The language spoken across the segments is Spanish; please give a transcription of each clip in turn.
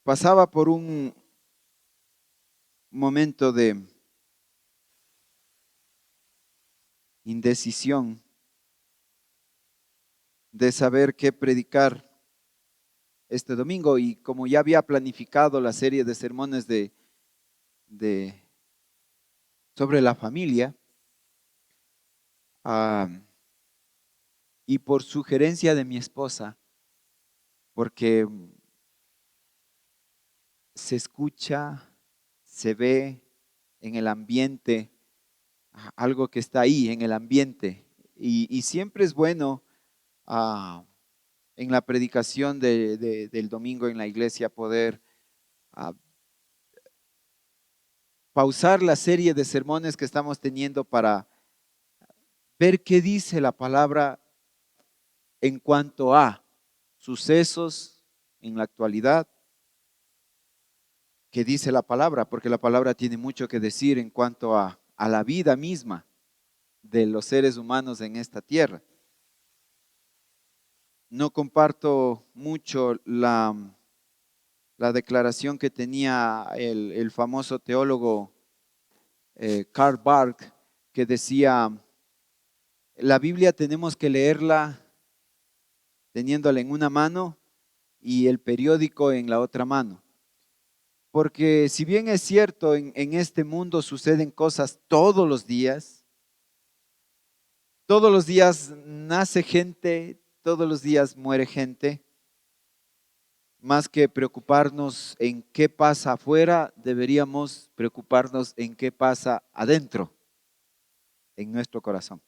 pasaba por un momento de indecisión, de saber qué predicar este domingo, y como ya había planificado la serie de sermones de sobre la familia, ah, y por sugerencia de mi esposa, porque se escucha, se ve en el ambiente, algo que está ahí en el ambiente, y siempre es bueno, ah, en la predicación del domingo en la iglesia, poder ah, pausar la serie de sermones que estamos teniendo para ver qué dice la palabra en cuanto a sucesos en la actualidad, qué dice la palabra, porque la palabra tiene mucho que decir en cuanto a la vida misma de los seres humanos en esta tierra. No comparto mucho la declaración que tenía el famoso teólogo Karl Barth, que decía: la Biblia tenemos que leerla teniéndola en una mano y el periódico en la otra mano. Porque si bien es cierto, en este mundo suceden cosas todos los días nace gente, todos los días muere gente. Más que preocuparnos en qué pasa afuera, deberíamos preocuparnos en qué pasa adentro, en nuestro corazón.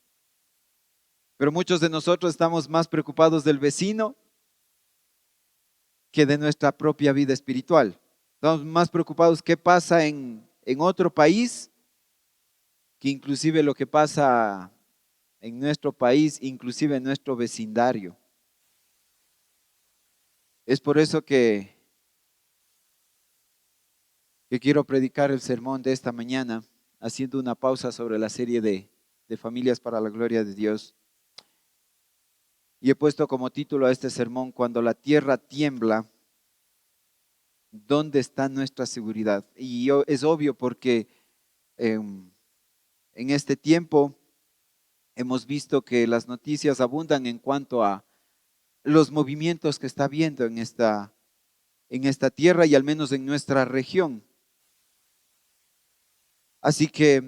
Pero muchos de nosotros estamos más preocupados del vecino que de nuestra propia vida espiritual. Estamos más preocupados qué pasa en otro país, que inclusive lo que pasa en nuestro país, inclusive en nuestro vecindario. Es por eso que quiero predicar el sermón de esta mañana, haciendo una pausa sobre la serie de Familias para la Gloria de Dios. Y he puesto como título a este sermón: cuando la tierra tiembla, ¿dónde está nuestra seguridad? Y es obvio porque en este tiempo hemos visto que las noticias abundan en cuanto a los movimientos que está habiendo en esta tierra, y al menos en nuestra región. Así que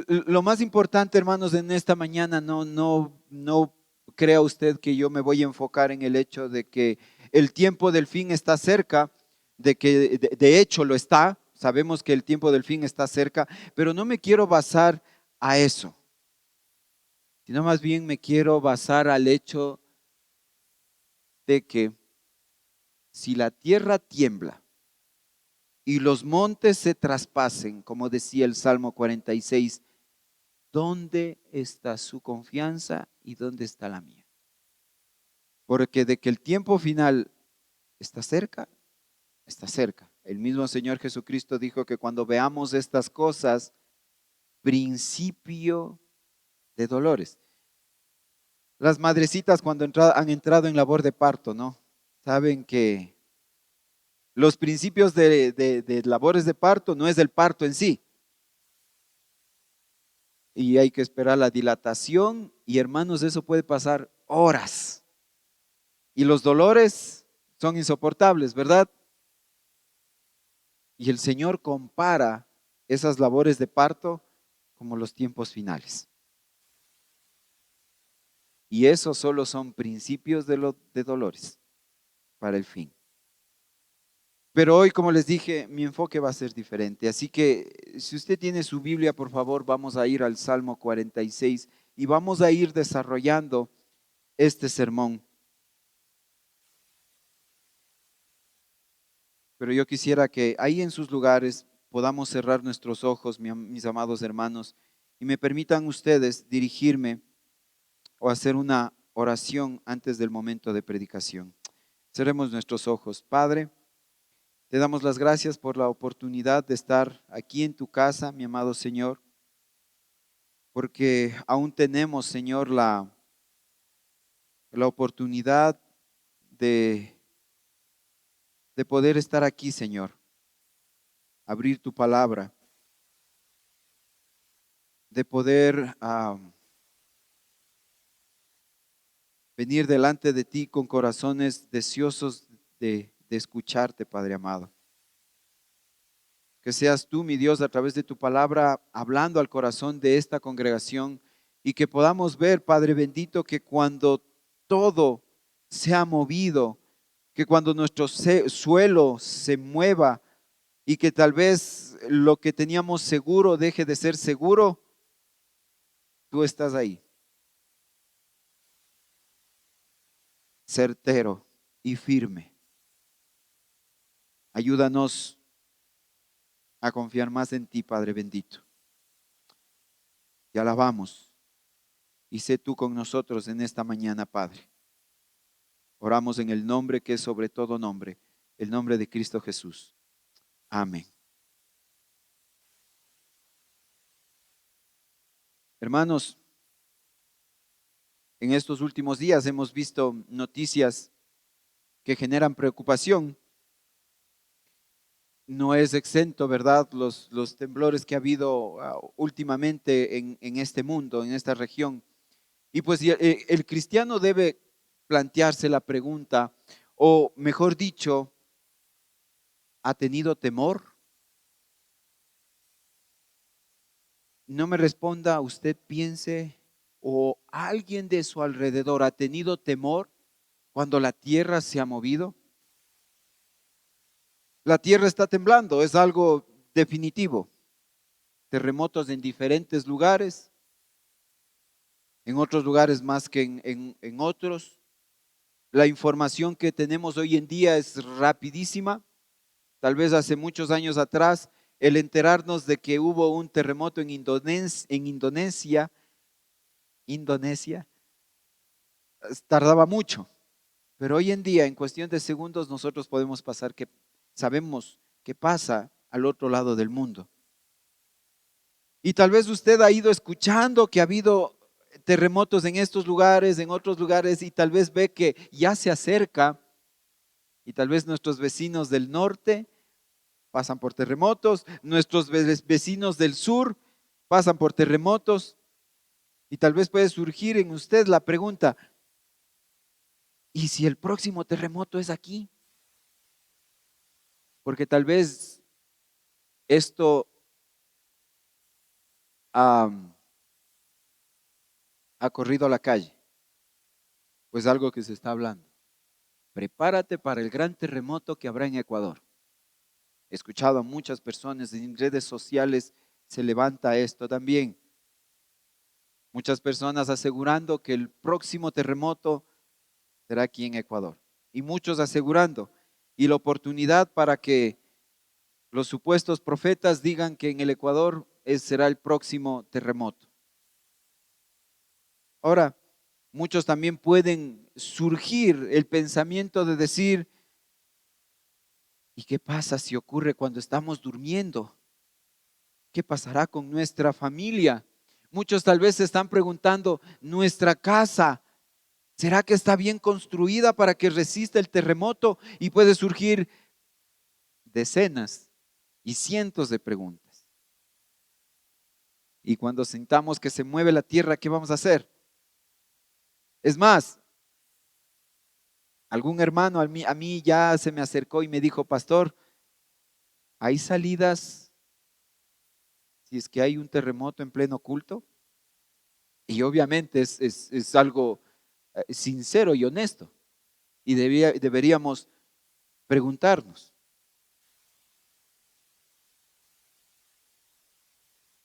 lo más importante, hermanos, en esta mañana, no crea usted que yo me voy a enfocar en el hecho de que el tiempo del fin está cerca, de que de hecho lo está. Sabemos que el tiempo del fin está cerca, pero no me quiero basar a eso, sino más bien me quiero basar al hecho de que si la tierra tiembla y los montes se traspasen, como decía el Salmo 46, ¿dónde está su confianza y dónde está la mía? Porque de que el tiempo final está cerca, está cerca. El mismo Señor Jesucristo dijo que cuando veamos estas cosas, principio de dolores. Las madrecitas, cuando han entrado en labor de parto, ¿no? Saben que los principios de labores de parto no es el parto en sí. Y hay que esperar la dilatación, y hermanos, eso puede pasar horas. Y los dolores son insoportables, ¿verdad? Y el Señor compara esas labores de parto como los tiempos finales. Y esos solo son principios de dolores para el fin. Pero hoy, como les dije, mi enfoque va a ser diferente. Así que si usted tiene su Biblia, por favor, vamos a ir al Salmo 46 y vamos a ir desarrollando este sermón. Pero yo quisiera que ahí en sus lugares podamos cerrar nuestros ojos, mis amados hermanos, y me permitan ustedes dirigirme o hacer una oración antes del momento de predicación. Cerremos nuestros ojos. Padre, te damos las gracias por la oportunidad de estar aquí en tu casa, mi amado Señor, porque aún tenemos, Señor, la oportunidad de de poder estar aquí, Señor, abrir tu palabra, de poder venir delante de ti con corazones deseosos de escucharte, Padre amado. Que seas tú, mi Dios, a través de tu palabra, hablando al corazón de esta congregación y que podamos ver, Padre bendito, que cuando todo se ha movido, que cuando nuestro suelo se mueva y que tal vez lo que teníamos seguro deje de ser seguro, tú estás ahí, certero y firme. Ayúdanos a confiar más en ti, Padre bendito. Te alabamos y sé tú con nosotros en esta mañana, Padre. Oramos en el nombre que es sobre todo nombre, el nombre de Cristo Jesús. Amén. Hermanos, en estos últimos días hemos visto noticias que generan preocupación. No es exento, ¿verdad? Los temblores que ha habido últimamente en este mundo, en esta región. Y pues el cristiano debe plantearse la pregunta, o mejor dicho, ¿ha tenido temor? No me responda, usted piense, o alguien de su alrededor ha tenido temor cuando la tierra se ha movido. La tierra está temblando, es algo definitivo. Terremotos en diferentes lugares, en otros lugares más que en otros. La información que tenemos hoy en día es rapidísima. Tal vez hace muchos años atrás, el enterarnos de que hubo un terremoto en Indonesia, tardaba mucho. Pero hoy en día, en cuestión de segundos, nosotros podemos pasar que sabemos qué pasa al otro lado del mundo. Y tal vez usted ha ido escuchando que ha habido terremotos en estos lugares, en otros lugares, y tal vez ve que ya se acerca, y tal vez nuestros vecinos del norte pasan por terremotos, nuestros vecinos del sur pasan por terremotos, y tal vez puede surgir en usted la pregunta, ¿y si el próximo terremoto es aquí? Porque tal vez esto ha corrido a la calle, pues algo que se está hablando. Prepárate para el gran terremoto que habrá en Ecuador. He escuchado a muchas personas en redes sociales, se levanta esto también. Muchas personas asegurando que el próximo terremoto será aquí en Ecuador. Y muchos asegurando. Y la oportunidad para que los supuestos profetas digan que en el Ecuador será el próximo terremoto. Ahora, muchos también pueden surgir el pensamiento de decir, ¿y qué pasa si ocurre cuando estamos durmiendo? ¿Qué pasará con nuestra familia? Muchos tal vez se están preguntando, ¿nuestra casa será que está bien construida para que resista el terremoto? Y puede surgir decenas y cientos de preguntas. Y cuando sintamos que se mueve la tierra, ¿qué vamos a hacer? Es más, algún hermano a mí ya se me acercó y me dijo, pastor, ¿hay salidas si es que hay un terremoto en pleno culto? Y obviamente es algo sincero y honesto. Y deberíamos preguntarnos.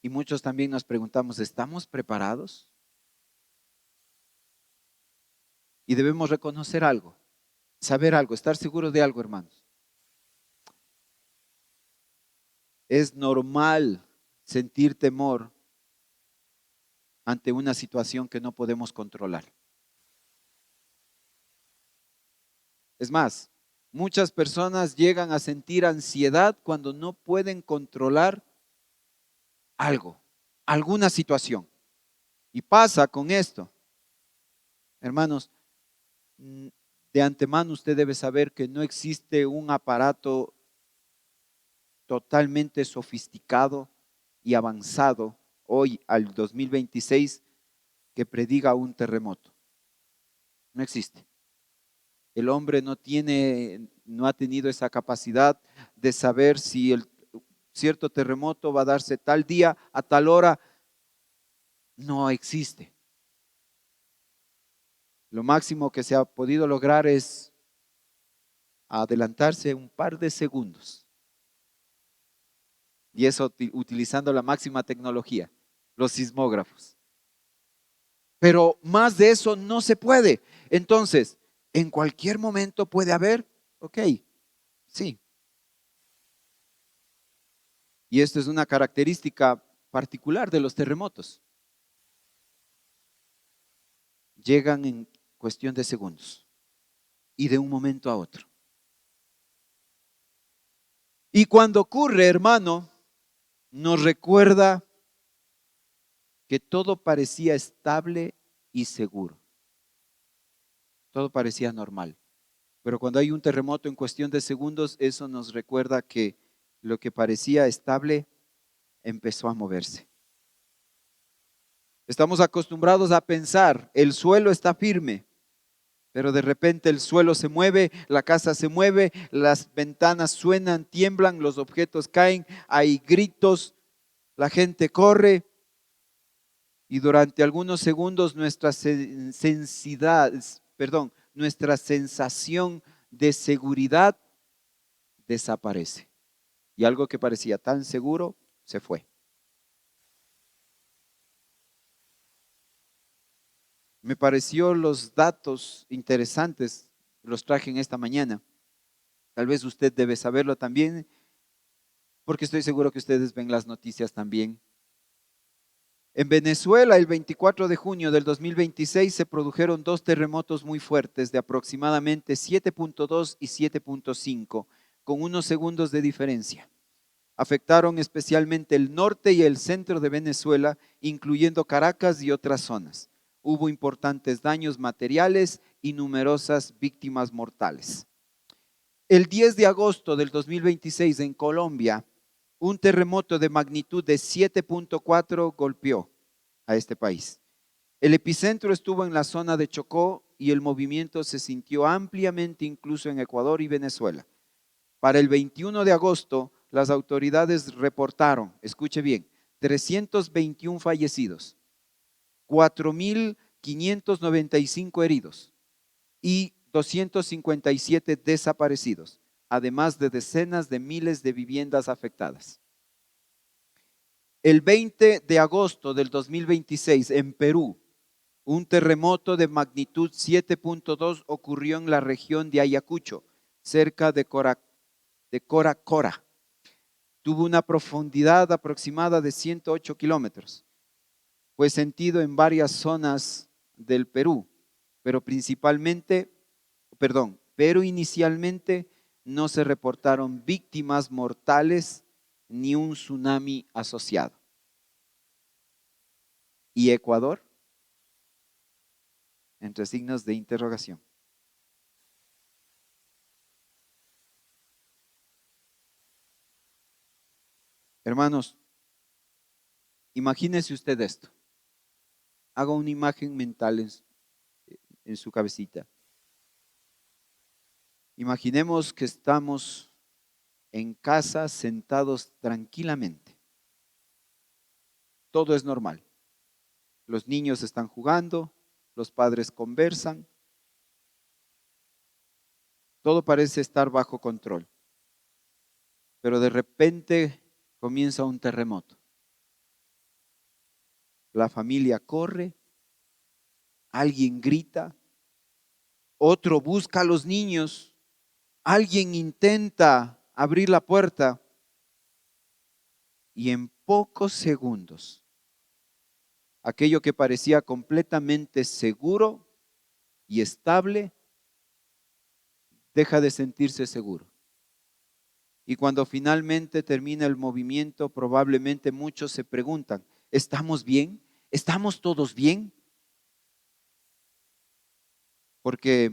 Y muchos también nos preguntamos, ¿estamos preparados? Y debemos reconocer algo, saber algo, estar seguros de algo, hermanos. Es normal sentir temor ante una situación que no podemos controlar. Es más, muchas personas llegan a sentir ansiedad cuando no pueden controlar algo, alguna situación. Y pasa con esto, hermanos, de antemano usted debe saber que no existe un aparato totalmente sofisticado y avanzado hoy al 2026 que prediga un terremoto. No existe. El hombre no ha tenido esa capacidad de saber si el cierto terremoto va a darse tal día, a tal hora. No existe. Lo máximo que se ha podido lograr es adelantarse un par de segundos. Y eso utilizando la máxima tecnología, los sismógrafos. Pero más de eso no se puede. Entonces, en cualquier momento puede haber, ok, sí. Y esto es una característica particular de los terremotos. Llegan en cuestión de segundos y de un momento a otro. Y cuando ocurre, hermano, nos recuerda que todo parecía estable y seguro. Todo parecía normal. Pero cuando hay un terremoto en cuestión de segundos, eso nos recuerda que lo que parecía estable empezó a moverse. Estamos acostumbrados a pensar, el suelo está firme, pero de repente el suelo se mueve, la casa se mueve, las ventanas suenan, tiemblan, los objetos caen, hay gritos, la gente corre y durante algunos segundos nuestra sensación de seguridad desaparece. Y algo que parecía tan seguro se fue. Me pareció los datos interesantes, los traje en esta mañana. Tal vez usted debe saberlo también, porque estoy seguro que ustedes ven las noticias también. En Venezuela, el 24 de junio del 2026, se produjeron dos terremotos muy fuertes de aproximadamente 7.2 y 7.5, con unos segundos de diferencia. Afectaron especialmente el norte y el centro de Venezuela, incluyendo Caracas y otras zonas. Hubo importantes daños materiales y numerosas víctimas mortales. El 10 de agosto del 2026 en Colombia, un terremoto de magnitud de 7.4 golpeó a este país. El epicentro estuvo en la zona de Chocó y el movimiento se sintió ampliamente incluso en Ecuador y Venezuela. Para el 21 de agosto, las autoridades reportaron, escuche bien, 321 fallecidos, 4.595 heridos y 257 desaparecidos, además de decenas de miles de viviendas afectadas. El 20 de agosto del 2026 en Perú, un terremoto de magnitud 7.2 ocurrió en la región de Ayacucho, cerca de Cora. Tuvo una profundidad aproximada de 108 kilómetros. Fue sentido en varias zonas del Perú, pero inicialmente no se reportaron víctimas mortales ni un tsunami asociado. ¿Y Ecuador? Entre signos de interrogación. Hermanos, imagínese usted esto. Haga una imagen mental en su cabecita. Imaginemos que estamos en casa sentados tranquilamente. Todo es normal. Los niños están jugando, los padres conversan. Todo parece estar bajo control. Pero de repente comienza un terremoto. La familia corre, alguien grita, otro busca a los niños, alguien intenta abrir la puerta y en pocos segundos aquello que parecía completamente seguro y estable deja de sentirse seguro. Y cuando finalmente termina el movimiento, probablemente muchos se preguntan, ¿estamos bien? ¿Estamos todos bien? Porque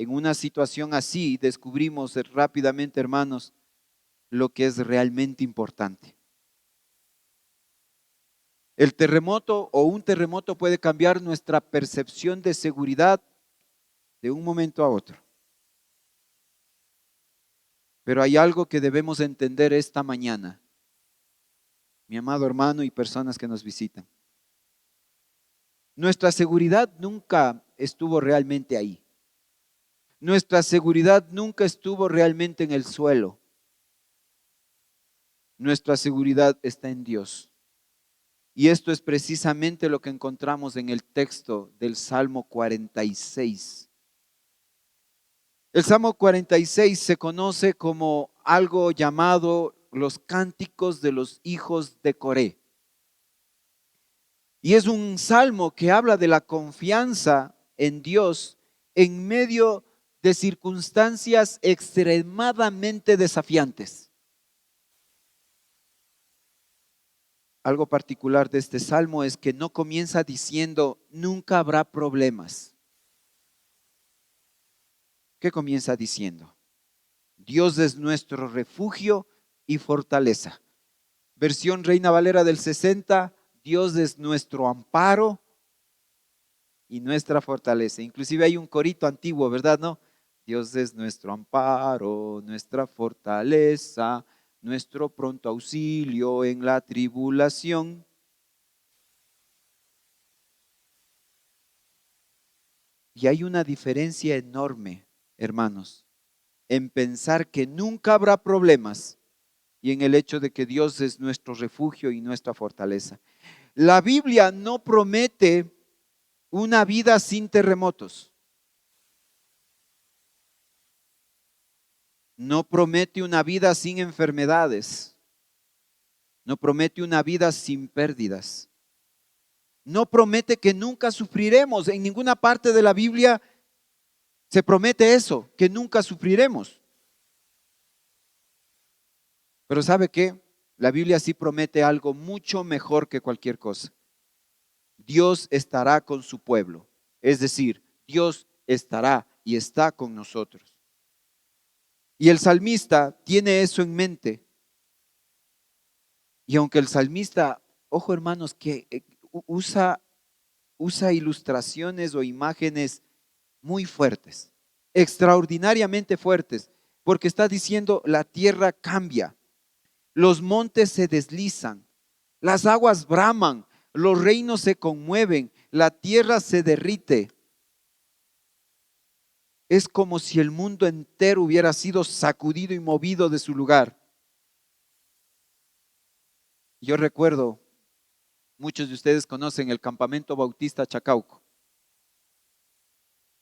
en una situación así descubrimos rápidamente, hermanos, lo que es realmente importante. El terremoto o un terremoto puede cambiar nuestra percepción de seguridad de un momento a otro. Pero hay algo que debemos entender esta mañana, mi amado hermano y personas que nos visitan. Nuestra seguridad nunca estuvo realmente ahí. Nuestra seguridad nunca estuvo realmente en el suelo. Nuestra seguridad está en Dios. Y esto es precisamente lo que encontramos en el texto del Salmo 46. El Salmo 46 se conoce como algo llamado los cánticos de los hijos de Coré. Y es un salmo que habla de la confianza en Dios en medio de circunstancias extremadamente desafiantes. Algo particular de este salmo es que no comienza diciendo nunca habrá problemas. ¿Qué comienza diciendo? Dios es nuestro refugio y fortaleza. Versión Reina Valera del 60, Dios es nuestro amparo y nuestra fortaleza. Inclusive hay un corito antiguo, ¿verdad? ¿No? Dios es nuestro amparo, nuestra fortaleza, nuestro pronto auxilio en la tribulación. Y hay una diferencia enorme, hermanos, en pensar que nunca habrá problemas y en el hecho de que Dios es nuestro refugio y nuestra fortaleza. La Biblia no promete una vida sin terremotos. No promete una vida sin enfermedades. No promete una vida sin pérdidas. No promete que nunca sufriremos. En ninguna parte de la Biblia se promete eso, que nunca sufriremos. Pero ¿sabe qué? La Biblia sí promete algo mucho mejor que cualquier cosa. Dios estará con su pueblo. Es decir, Dios estará y está con nosotros. Y el salmista tiene eso en mente. Y aunque el salmista, ojo hermanos, que usa ilustraciones o imágenes muy fuertes, extraordinariamente fuertes, porque está diciendo la tierra cambia, los montes se deslizan, las aguas braman, los reinos se conmueven, la tierra se derrite. Es como si el mundo entero hubiera sido sacudido y movido de su lugar. Yo recuerdo, muchos de ustedes conocen el Campamento Bautista Chacauco.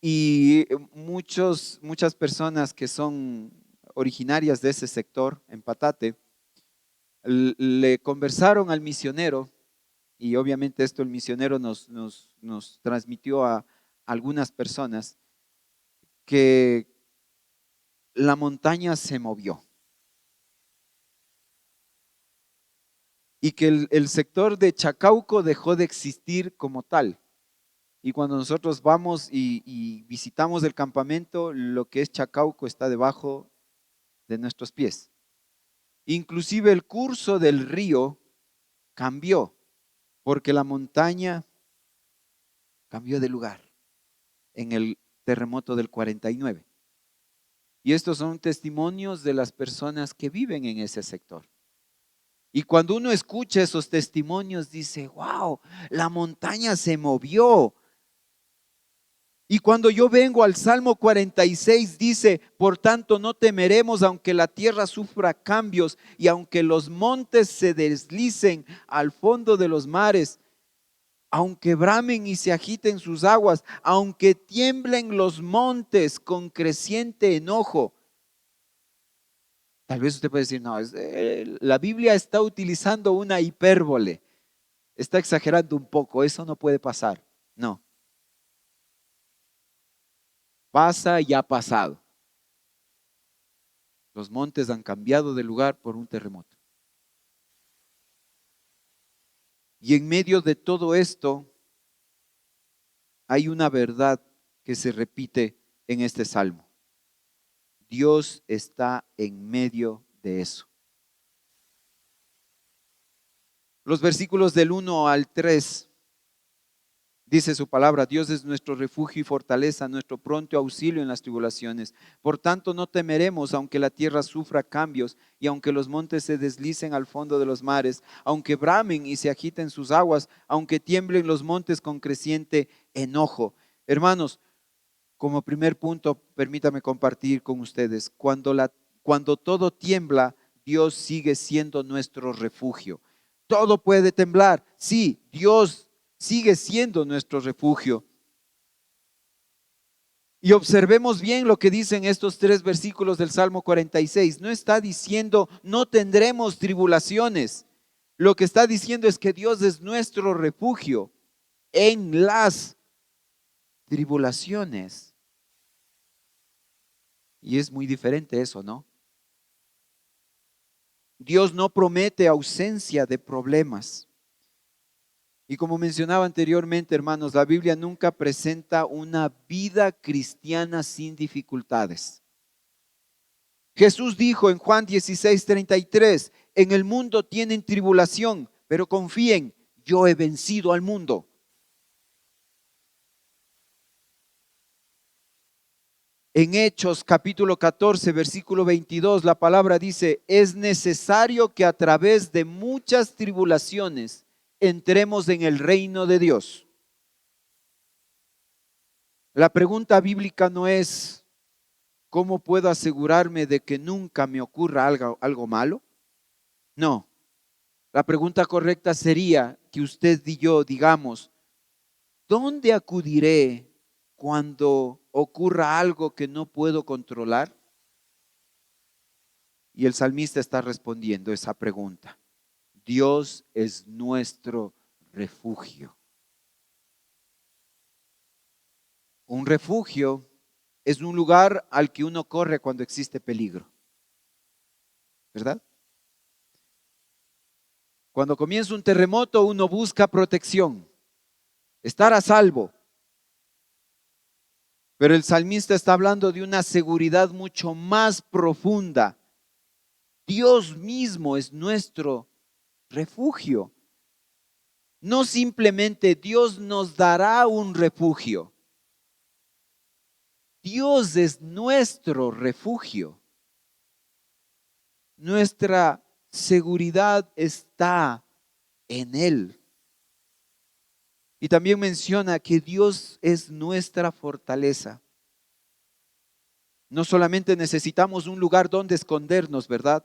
Y muchas personas que son originarias de ese sector, en Patate, le conversaron al misionero, y obviamente esto el misionero nos transmitió a algunas personas, que la montaña se movió y que el sector de Chacauco dejó de existir como tal. Y cuando nosotros vamos y visitamos el campamento, lo que es Chacauco está debajo de nuestros pies. Inclusive el curso del río cambió porque la montaña cambió de lugar en el terremoto del 49. Y estos son testimonios de las personas que viven en ese sector. Y cuando uno escucha esos testimonios, dice, wow, la montaña se movió. Y cuando yo vengo al Salmo 46, dice, por tanto no temeremos aunque la tierra sufra cambios y aunque los montes se deslicen al fondo de los mares, aunque bramen y se agiten sus aguas, aunque tiemblen los montes con creciente enojo. Tal vez usted puede decir, no, la Biblia está utilizando una hipérbole, está exagerando un poco, eso no puede pasar. No, pasa y ha pasado. Los montes han cambiado de lugar por un terremoto. Y en medio de todo esto hay una verdad que se repite en este salmo. Dios está en medio de eso. Los versículos del 1 al 3 dice su palabra: Dios es nuestro refugio y fortaleza, nuestro pronto auxilio en las tribulaciones. Por tanto, no temeremos, aunque la tierra sufra cambios y aunque los montes se deslicen al fondo de los mares, aunque bramen y se agiten sus aguas, aunque tiemblen los montes con creciente enojo. Hermanos, como primer punto, permítame compartir con ustedes: cuando todo tiembla, Dios sigue siendo nuestro refugio. Todo puede temblar, sí, Dios sigue siendo nuestro refugio. Y observemos bien lo que dicen estos 3 versículos del Salmo 46. No está diciendo no tendremos tribulaciones. Lo que está diciendo es que Dios es nuestro refugio en las tribulaciones. Y es muy diferente eso, ¿no? Dios no promete ausencia de problemas. Y como mencionaba anteriormente, hermanos, la Biblia nunca presenta una vida cristiana sin dificultades. Jesús dijo en Juan 16:33: en el mundo tienen tribulación, pero confíen, yo he vencido al mundo. En Hechos capítulo 14, versículo 22, la palabra dice: es necesario que a través de muchas tribulaciones entremos en el reino de Dios. La pregunta bíblica no es ¿cómo puedo asegurarme de que nunca me ocurra algo malo? No, la pregunta correcta sería que usted y yo digamos: ¿dónde acudiré cuando ocurra algo que no puedo controlar? Y el salmista está respondiendo esa pregunta. Dios es nuestro refugio. Un refugio es un lugar al que uno corre cuando existe peligro, ¿verdad? Cuando comienza un terremoto, uno busca protección, estar a salvo. Pero el salmista está hablando de una seguridad mucho más profunda. Dios mismo es nuestro refugio. No simplemente Dios nos dará un refugio. Dios es nuestro refugio. Nuestra seguridad está en Él. Y también menciona que Dios es nuestra fortaleza. No solamente necesitamos un lugar donde escondernos, ¿verdad?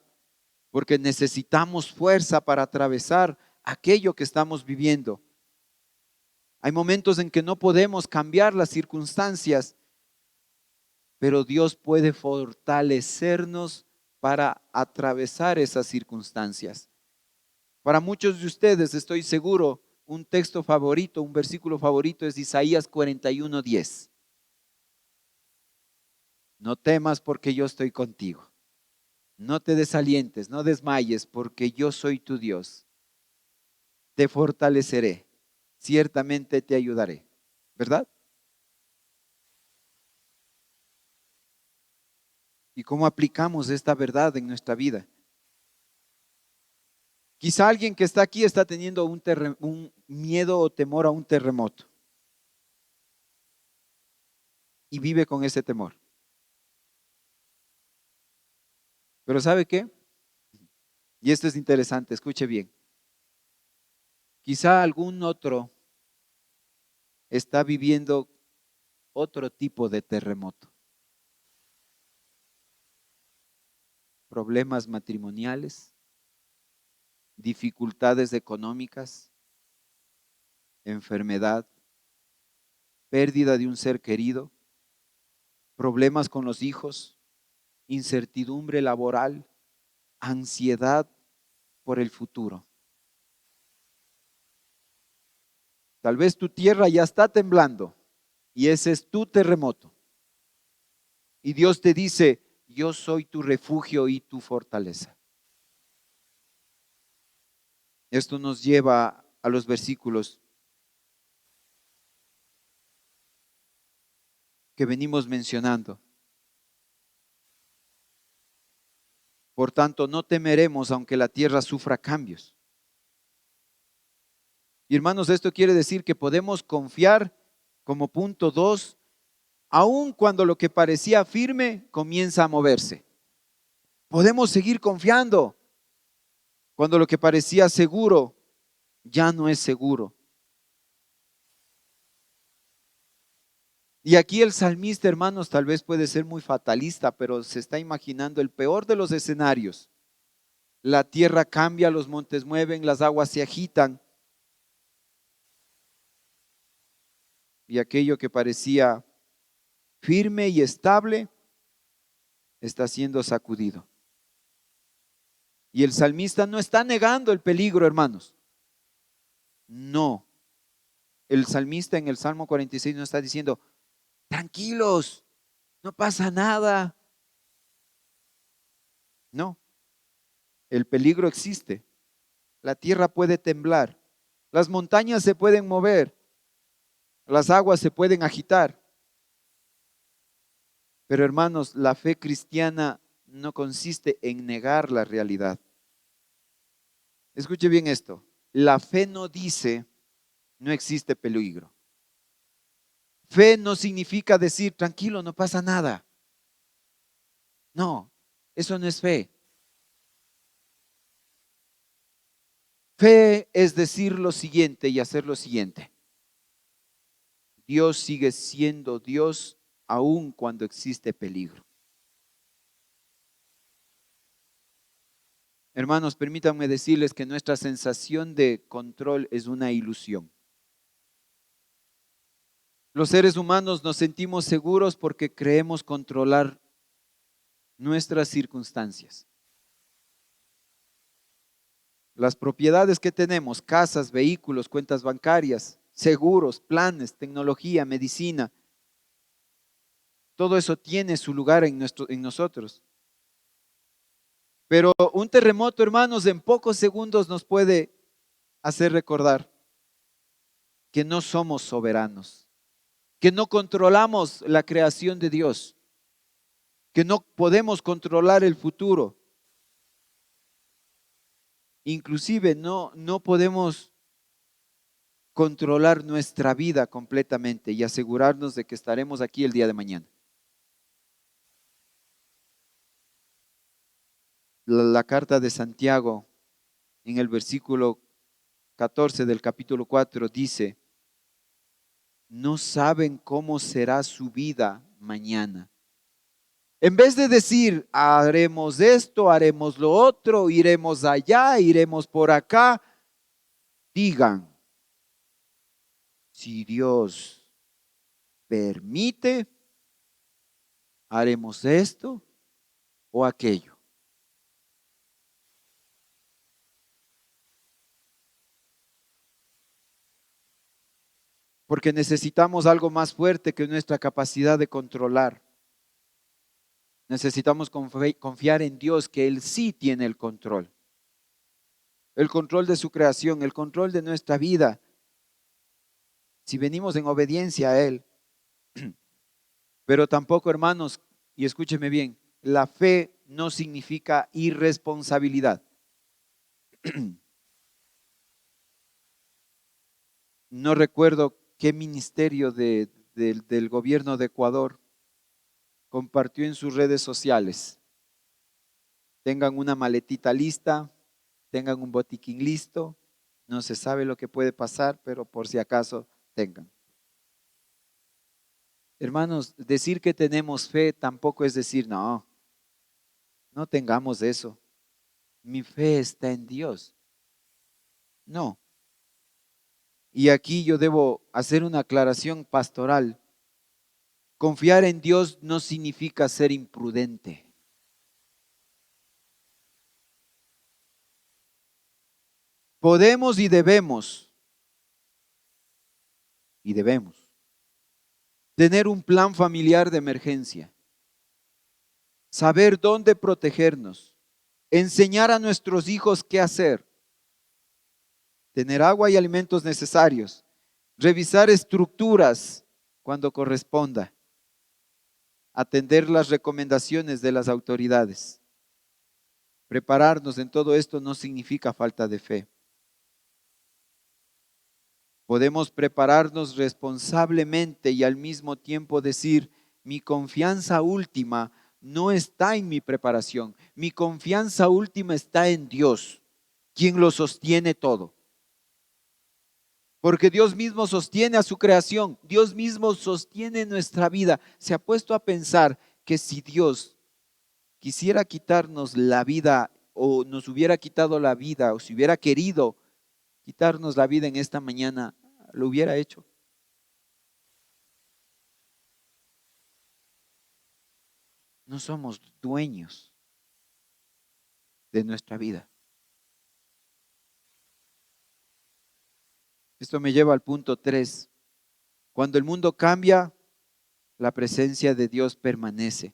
Porque necesitamos fuerza para atravesar aquello que estamos viviendo. Hay momentos en que no podemos cambiar las circunstancias, pero Dios puede fortalecernos para atravesar esas circunstancias. Para muchos de ustedes, estoy seguro, un texto favorito, un versículo favorito es Isaías 41:10. No temas porque yo estoy contigo. No te desalientes, no desmayes, porque yo soy tu Dios. Te fortaleceré, ciertamente te ayudaré, ¿verdad? ¿Y cómo aplicamos esta verdad en nuestra vida? Quizá alguien que está aquí está teniendo un miedo o temor a un terremoto y vive con ese temor. Pero ¿sabe qué? Y esto es interesante, escuche bien. Quizá algún otro está viviendo otro tipo de terremoto. Problemas matrimoniales, dificultades económicas, enfermedad, pérdida de un ser querido, problemas con los hijos, incertidumbre laboral, ansiedad por el futuro. Tal vez tu tierra ya está temblando y ese es tu terremoto. Y Dios te dice: yo soy tu refugio y tu fortaleza. Esto nos lleva a los versículos que venimos mencionando. Por tanto, no temeremos aunque la tierra sufra cambios. Y hermanos, esto quiere decir que podemos confiar, como punto 2, aun cuando lo que parecía firme comienza a moverse. Podemos seguir confiando cuando lo que parecía seguro ya no es seguro. Y aquí el salmista, hermanos, tal vez puede ser muy fatalista, pero se está imaginando el peor de los escenarios. La tierra cambia, los montes mueven, las aguas se agitan. Y aquello que parecía firme y estable está siendo sacudido. Y el salmista no está negando el peligro, hermanos. No. El salmista en el Salmo 46 no está diciendo, tranquilos, no pasa nada. No, el peligro existe. La tierra puede temblar, las montañas se pueden mover, las aguas se pueden agitar. Pero hermanos, la fe cristiana no consiste en negar la realidad. Escuche bien esto. La fe no dice, no existe peligro. Fe no significa decir, tranquilo, no pasa nada. No, eso no es fe. Fe es decir lo siguiente y hacer lo siguiente. Dios sigue siendo Dios aun cuando existe peligro. Hermanos, permítanme decirles que nuestra sensación de control es una ilusión. Los seres humanos nos sentimos seguros porque creemos controlar nuestras circunstancias. Las propiedades que tenemos, casas, vehículos, cuentas bancarias, seguros, planes, tecnología, medicina, todo eso tiene su lugar en nosotros. Pero un terremoto, hermanos, en pocos segundos nos puede hacer recordar que no somos soberanos, que no controlamos la creación de Dios, que no podemos controlar el futuro. Inclusive no podemos controlar nuestra vida completamente y asegurarnos de que estaremos aquí el día de mañana. La carta de Santiago en el versículo 14 del capítulo 4 dice, no saben cómo será su vida mañana. En vez de decir, haremos esto, haremos lo otro, iremos allá, iremos por acá, digan, si Dios permite, haremos esto o aquello. Porque necesitamos algo más fuerte que nuestra capacidad de controlar. Necesitamos confiar en Dios, que Él sí tiene el control. El control de su creación, el control de nuestra vida. Si venimos en obediencia a Él. Pero tampoco, hermanos, y escúcheme bien, la fe no significa irresponsabilidad. No recuerdo qué ministerio del gobierno de Ecuador compartió en sus redes sociales. Tengan una maletita lista, tengan un botiquín listo, no se sabe lo que puede pasar, pero por si acaso tengan. Hermanos, decir que tenemos fe tampoco es decir, no tengamos eso. Mi fe está en Dios. No. Y aquí yo debo hacer una aclaración pastoral. Confiar en Dios no significa ser imprudente. Podemos y debemos tener un plan familiar de emergencia, saber dónde protegernos, enseñar a nuestros hijos qué hacer, tener agua y alimentos necesarios, revisar estructuras cuando corresponda, atender las recomendaciones de las autoridades. Prepararnos en todo esto no significa falta de fe. Podemos prepararnos responsablemente y al mismo tiempo decir, mi confianza última no está en mi preparación, mi confianza última está en Dios, quien lo sostiene todo. Porque Dios mismo sostiene a su creación, Dios mismo sostiene nuestra vida. ¿Se ha puesto a pensar que si Dios quisiera quitarnos la vida o nos hubiera quitado la vida o si hubiera querido quitarnos la vida en esta mañana, lo hubiera hecho? No somos dueños de nuestra vida. Esto me lleva al punto 3. Cuando el mundo cambia, la presencia de Dios permanece.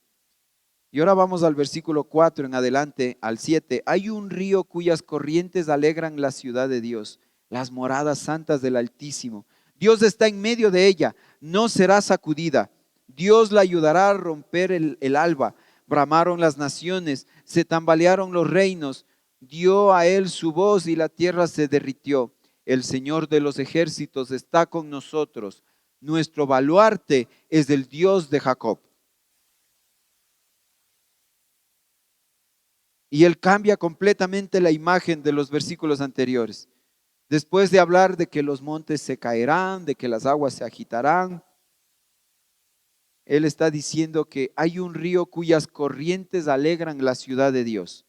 Y ahora vamos al versículo 4 en adelante, al 7. Hay un río cuyas corrientes alegran la ciudad de Dios, las moradas santas del Altísimo. Dios está en medio de ella, no será sacudida. Dios la ayudará a romper el alba. Bramaron las naciones, se tambalearon los reinos. Dio a él su voz y la tierra se derritió. El Señor de los ejércitos está con nosotros. Nuestro baluarte es el Dios de Jacob. Y él cambia completamente la imagen de los versículos anteriores. Después de hablar de que los montes se caerán, de que las aguas se agitarán, él está diciendo que hay un río cuyas corrientes alegran la ciudad de Dios.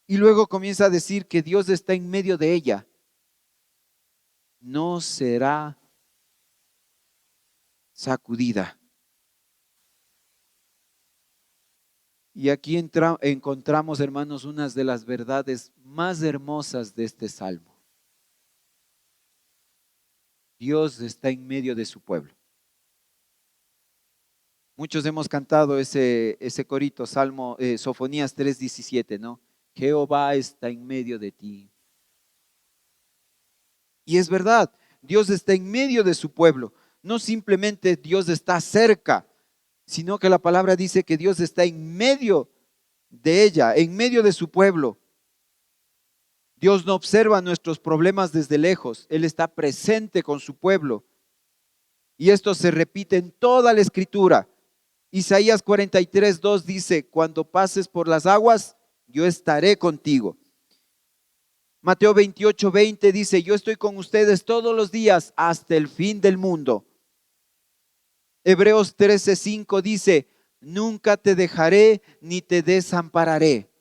Y luego comienza a decir que Dios está en medio de ella. No será sacudida. Y aquí encontramos, hermanos, unas de las verdades más hermosas de este salmo. Dios está en medio de su pueblo. Muchos hemos cantado ese corito, Salmo, Sofonías 3:17, ¿no? Jehová está en medio de ti. Y es verdad, Dios está en medio de su pueblo. No simplemente Dios está cerca, sino que la palabra dice que Dios está en medio de ella, en medio de su pueblo. Dios no observa nuestros problemas desde lejos, Él está presente con su pueblo. Y esto se repite en toda la Escritura. Isaías 43:2 dice, cuando pases por las aguas, yo estaré contigo. Mateo 28:20 dice, yo estoy con ustedes todos los días hasta el fin del mundo. Hebreos 13:5 dice, nunca te dejaré ni te desampararé.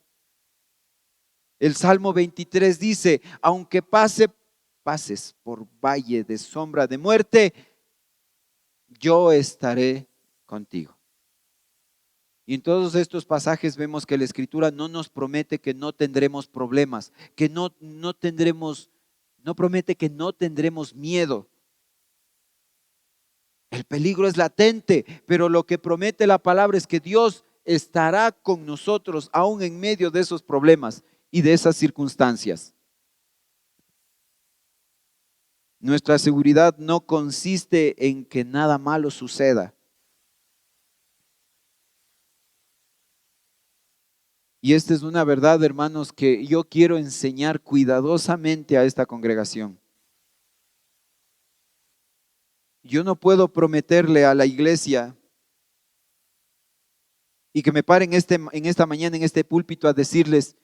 El Salmo 23 dice, aunque pases por valle de sombra de muerte, yo estaré contigo. Y en todos estos pasajes vemos que la Escritura no nos promete que no tendremos problemas, que no promete que no tendremos miedo. El peligro es latente, pero lo que promete la palabra es que Dios estará con nosotros aún en medio de esos problemas y de esas circunstancias. Nuestra seguridad no consiste en que nada malo suceda. Y esta es una verdad, hermanos, que yo quiero enseñar cuidadosamente a esta congregación. Yo no puedo prometerle a la iglesia y que me paren en esta mañana en este púlpito a decirles,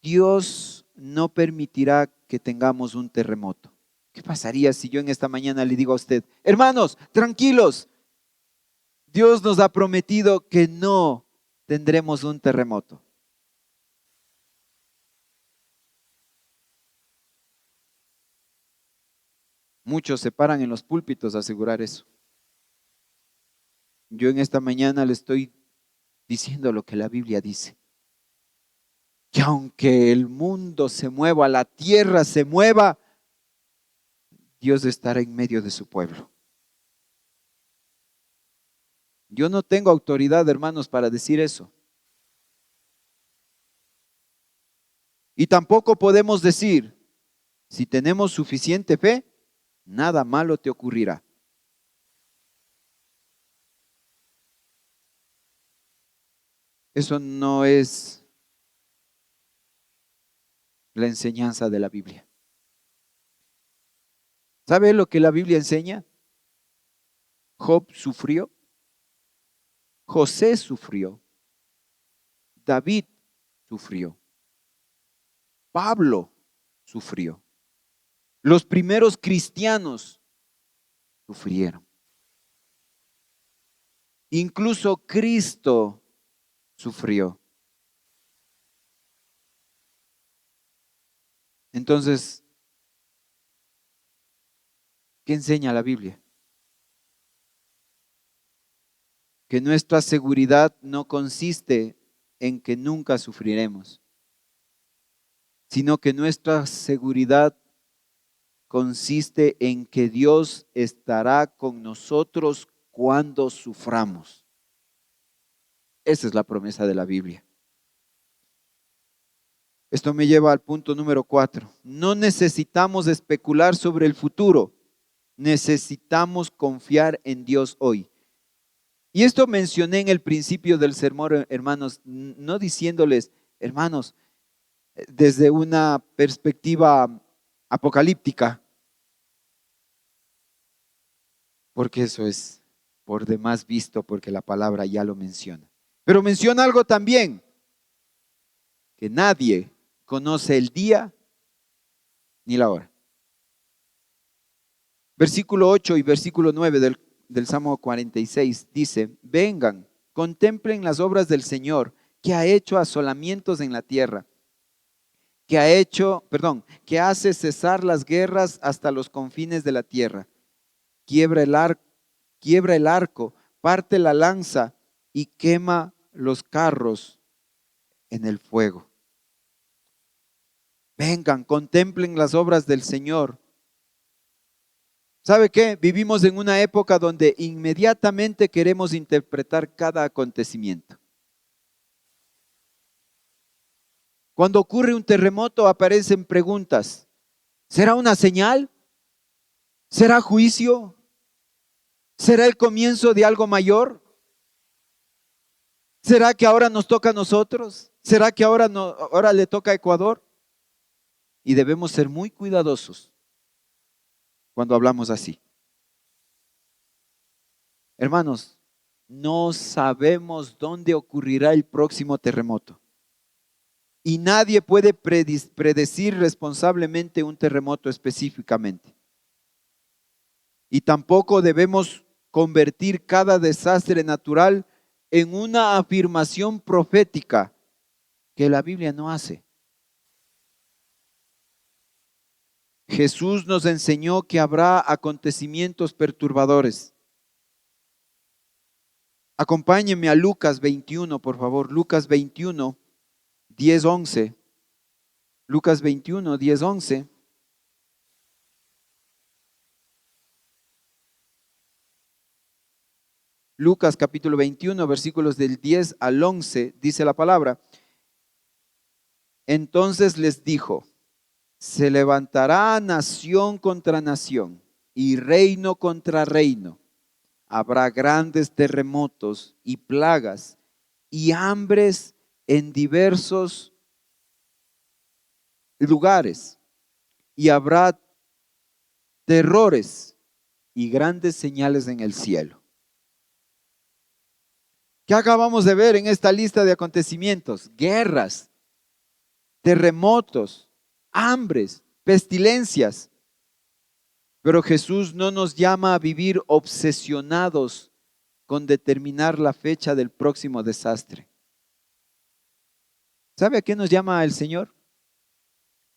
Dios no permitirá que tengamos un terremoto. ¿Qué pasaría si yo en esta mañana le digo a usted, hermanos, tranquilos, Dios nos ha prometido que no tendremos un terremoto? Muchos se paran en los púlpitos a asegurar eso. Yo en esta mañana le estoy diciendo lo que la Biblia dice. Que aunque el mundo se mueva, la tierra se mueva, Dios estará en medio de su pueblo. Yo no tengo autoridad, hermanos, para decir eso. Y tampoco podemos decir, si tenemos suficiente fe, nada malo te ocurrirá. Eso no es la enseñanza de la Biblia. ¿Sabe lo que la Biblia enseña? Job sufrió, José sufrió, David sufrió, Pablo sufrió. Los primeros cristianos sufrieron. Incluso Cristo sufrió. Entonces, ¿qué enseña la Biblia? Que nuestra seguridad no consiste en que nunca sufriremos, sino que nuestra seguridad consiste en que Dios estará con nosotros cuando suframos. Esa es la promesa de la Biblia. Esto me lleva al punto número 4. No necesitamos especular sobre el futuro, necesitamos confiar en Dios hoy. Y esto mencioné en el principio del sermón, hermanos, no diciéndoles, hermanos, desde una perspectiva apocalíptica, porque eso es por demás visto, porque la palabra ya lo menciona. Pero menciona algo también, que nadie conoce el día ni la hora. Versículo 8 y versículo 9 del Salmo 46 dice, vengan, contemplen las obras del Señor, que ha hecho asolamientos en la tierra, que hace cesar las guerras hasta los confines de la tierra, quiebra el arco, parte la lanza y quema los carros en el fuego. Vengan, contemplen las obras del Señor. ¿Sabe qué? Vivimos en una época donde inmediatamente queremos interpretar cada acontecimiento. Cuando ocurre un terremoto aparecen preguntas. ¿Será una señal? ¿Será juicio? ¿Será el comienzo de algo mayor? ¿Será que ahora nos toca a nosotros? ¿Será que ahora le toca a Ecuador? Y debemos ser muy cuidadosos cuando hablamos así. Hermanos, no sabemos dónde ocurrirá el próximo terremoto. Y nadie puede predecir responsablemente un terremoto específicamente. Y tampoco debemos convertir cada desastre natural en una afirmación profética que la Biblia no hace. Jesús nos enseñó que habrá acontecimientos perturbadores. Acompáñenme a Lucas 21, por favor. Lucas 21, 10, 11. Lucas 21, 10, 11. Lucas capítulo 21, versículos del 10 al 11, dice la palabra. Entonces les dijo, se levantará nación contra nación y reino contra reino. Habrá grandes terremotos y plagas y hambres en diversos lugares. Y habrá terrores y grandes señales en el cielo. ¿Qué acabamos de ver en esta lista de acontecimientos? Guerras, terremotos, hambres, pestilencias. Pero Jesús no nos llama a vivir obsesionados con determinar la fecha del próximo desastre. ¿Sabe a qué nos llama el Señor?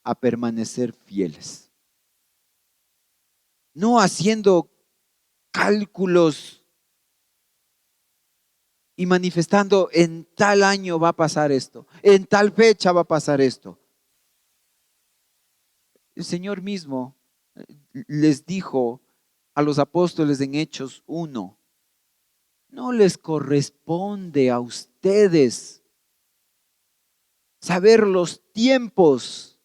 A permanecer fieles. No haciendo cálculos y manifestando en tal año va a pasar esto, en tal fecha va a pasar esto. El Señor mismo les dijo a los apóstoles en Hechos 1, no les corresponde a ustedes saber los tiempos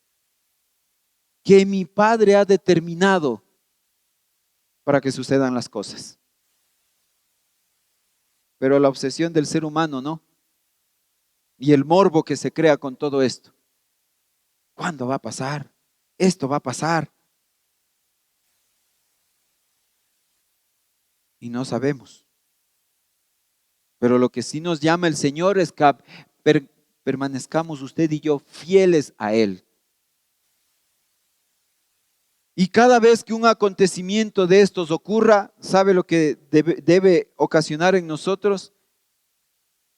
que mi Padre ha determinado para que sucedan las cosas. Pero la obsesión del ser humano, ¿no? y el morbo que se crea con todo esto. ¿Cuándo va a pasar? Esto va a pasar. Y no sabemos. Pero lo que sí nos llama el Señor es que permanezcamos usted y yo fieles a Él. Y cada vez que un acontecimiento de estos ocurra, ¿sabe lo que debe ocasionar en nosotros?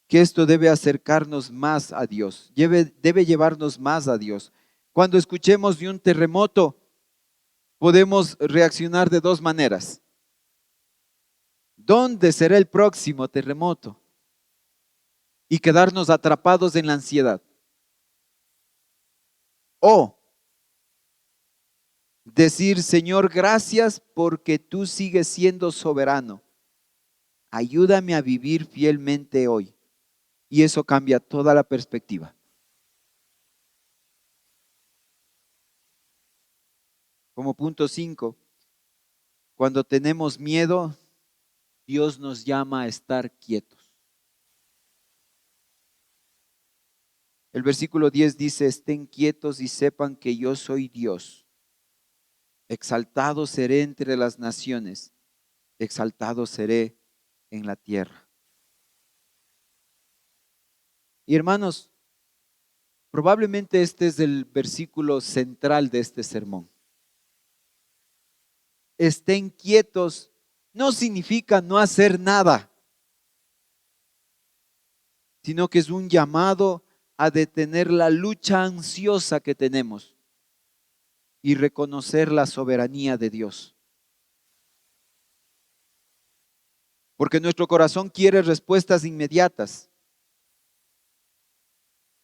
Que esto debe acercarnos más a Dios, debe llevarnos más a Dios. Cuando escuchemos de un terremoto, podemos reaccionar de dos maneras. ¿Dónde será el próximo terremoto? Y quedarnos atrapados en la ansiedad. O decir, Señor, gracias porque tú sigues siendo soberano. Ayúdame a vivir fielmente hoy. Y eso cambia toda la perspectiva. Como punto 5, cuando tenemos miedo, Dios nos llama a estar quietos. El versículo 10 dice, estén quietos y sepan que yo soy Dios. Exaltado seré entre las naciones, exaltado seré en la tierra. Y hermanos, probablemente este es el versículo central de este sermón. Estén quietos no significa no hacer nada, sino que es un llamado a detener la lucha ansiosa que tenemos y reconocer la soberanía de Dios. Porque nuestro corazón quiere respuestas inmediatas.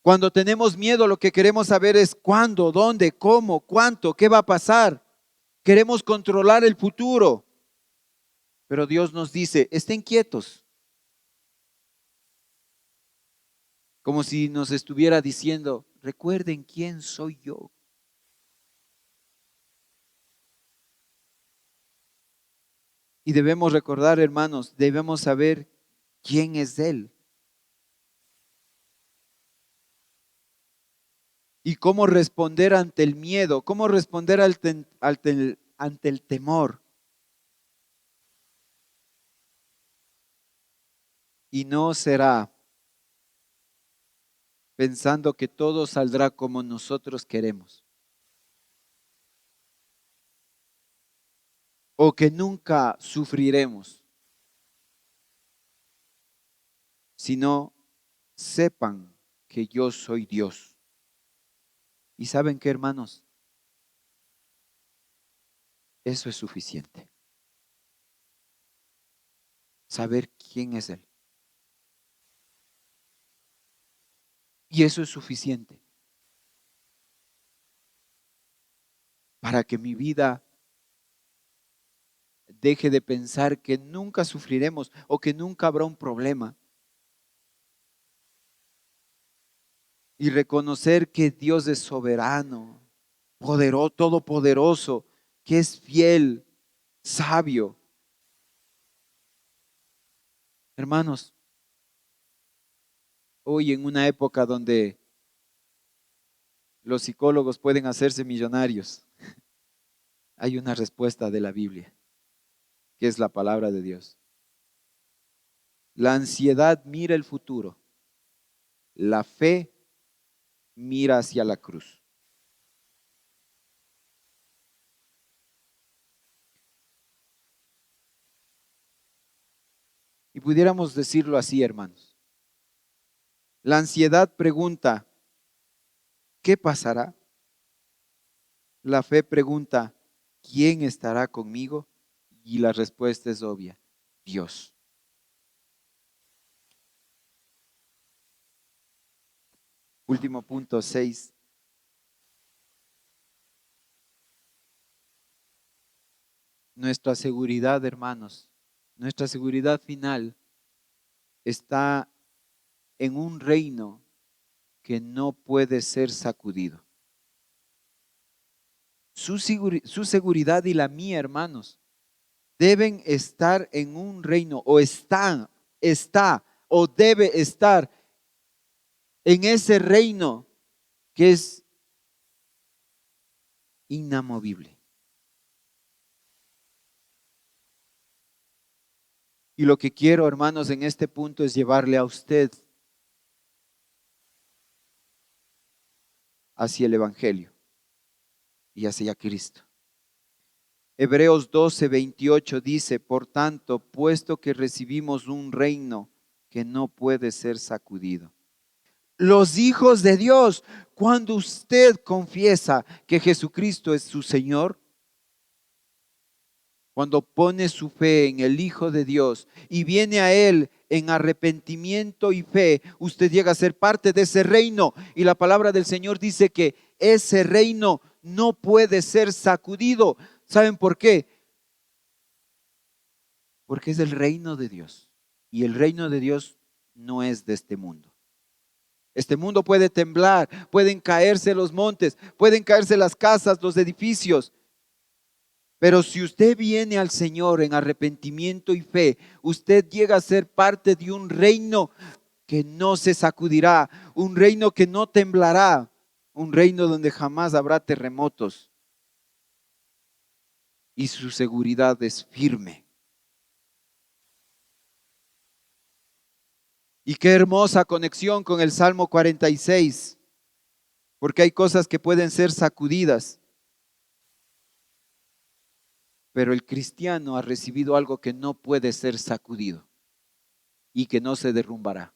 Cuando tenemos miedo, lo que queremos saber es cuándo, dónde, cómo, cuánto, qué va a pasar. Queremos controlar el futuro. Pero Dios nos dice, estén quietos. Como si nos estuviera diciendo, recuerden quién soy yo. Y debemos recordar, hermanos, debemos saber quién es Él. Y cómo responder ante el miedo, cómo responder ante el temor. Y no será pensando que todo saldrá como nosotros queremos. O que nunca sufriremos. Sino sepan que yo soy Dios. ¿Y saben qué, hermanos? Eso es suficiente. Saber quién es Él. Y eso es suficiente para que mi vida deje de pensar que nunca sufriremos o que nunca habrá un problema. Y reconocer que Dios es soberano, poderoso, todopoderoso, que es fiel, sabio. Hermanos, hoy en una época donde los psicólogos pueden hacerse millonarios, hay una respuesta de la Biblia, que es la palabra de Dios. La ansiedad mira el futuro, la fe mira hacia la cruz. Y pudiéramos decirlo así, hermanos. La ansiedad pregunta, ¿qué pasará? La fe pregunta, ¿quién estará conmigo? Y la respuesta es obvia, Dios. Último punto, 6. Nuestra seguridad, hermanos, nuestra seguridad final está en un reino que no puede ser sacudido. Su seguridad y la mía, hermanos, deben estar en un reino o está o debe estar en ese reino que es inamovible. Y lo que quiero, hermanos, en este punto es llevarle a usted hacia el Evangelio y hacia Cristo. Hebreos 12:28 dice, por tanto, puesto que recibimos un reino que no puede ser sacudido. Los hijos de Dios, cuando usted confiesa que Jesucristo es su Señor, cuando pone su fe en el Hijo de Dios y viene a Él en arrepentimiento y fe, usted llega a ser parte de ese reino. Y la palabra del Señor dice que ese reino no puede ser sacudido. ¿Saben por qué? Porque es el reino de Dios. Y el reino de Dios no es de este mundo. Este mundo puede temblar, pueden caerse los montes, pueden caerse las casas, los edificios. Pero si usted viene al Señor en arrepentimiento y fe, usted llega a ser parte de un reino que no se sacudirá, un reino que no temblará, un reino donde jamás habrá terremotos y su seguridad es firme. Y qué hermosa conexión con el Salmo 46, porque hay cosas que pueden ser sacudidas. Pero el cristiano ha recibido algo que no puede ser sacudido y que no se derrumbará.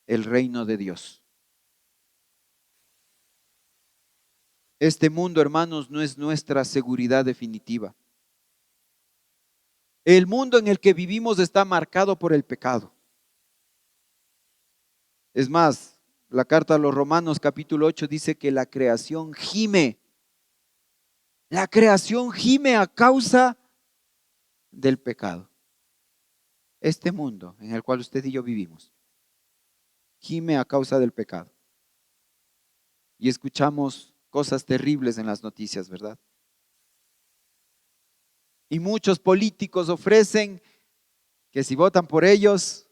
El reino de Dios. Este mundo, hermanos, no es nuestra seguridad definitiva. El mundo en el que vivimos está marcado por el pecado. Es más, la carta a los Romanos capítulo 8 dice que la creación gime. La creación gime a causa del pecado. Este mundo en el cual usted y yo vivimos, gime a causa del pecado. Y escuchamos cosas terribles en las noticias, ¿verdad? Y muchos políticos ofrecen que si votan por ellos,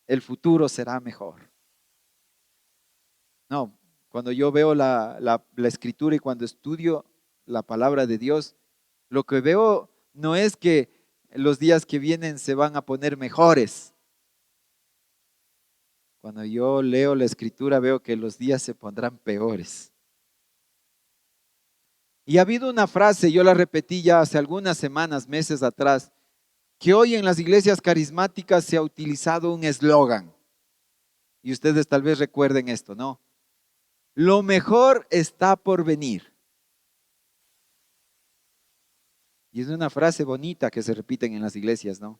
el futuro será mejor. No, cuando yo veo la escritura y cuando estudio la palabra de Dios, lo que veo no es que los días que vienen se van a poner mejores. Cuando yo leo la escritura veo que los días se pondrán peores. Y ha habido una frase, yo la repetí ya hace algunas semanas, meses atrás, que hoy en las iglesias carismáticas se ha utilizado un eslogan. Y ustedes tal vez recuerden esto, ¿no? Lo mejor está por venir. Y es una frase bonita que se repiten en las iglesias, ¿no?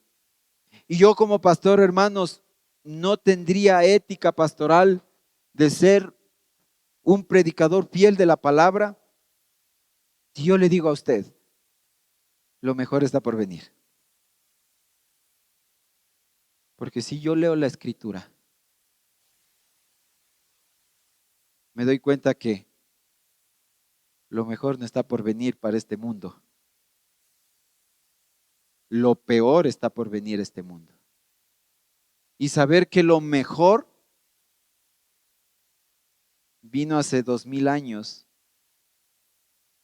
Y yo como pastor, hermanos, no tendría ética pastoral de ser un predicador fiel de la palabra si yo le digo a usted, lo mejor está por venir. Porque si yo leo la escritura, me doy cuenta que lo mejor no está por venir para este mundo. Lo peor está por venir a este mundo. Y saber que lo mejor vino hace 2000 años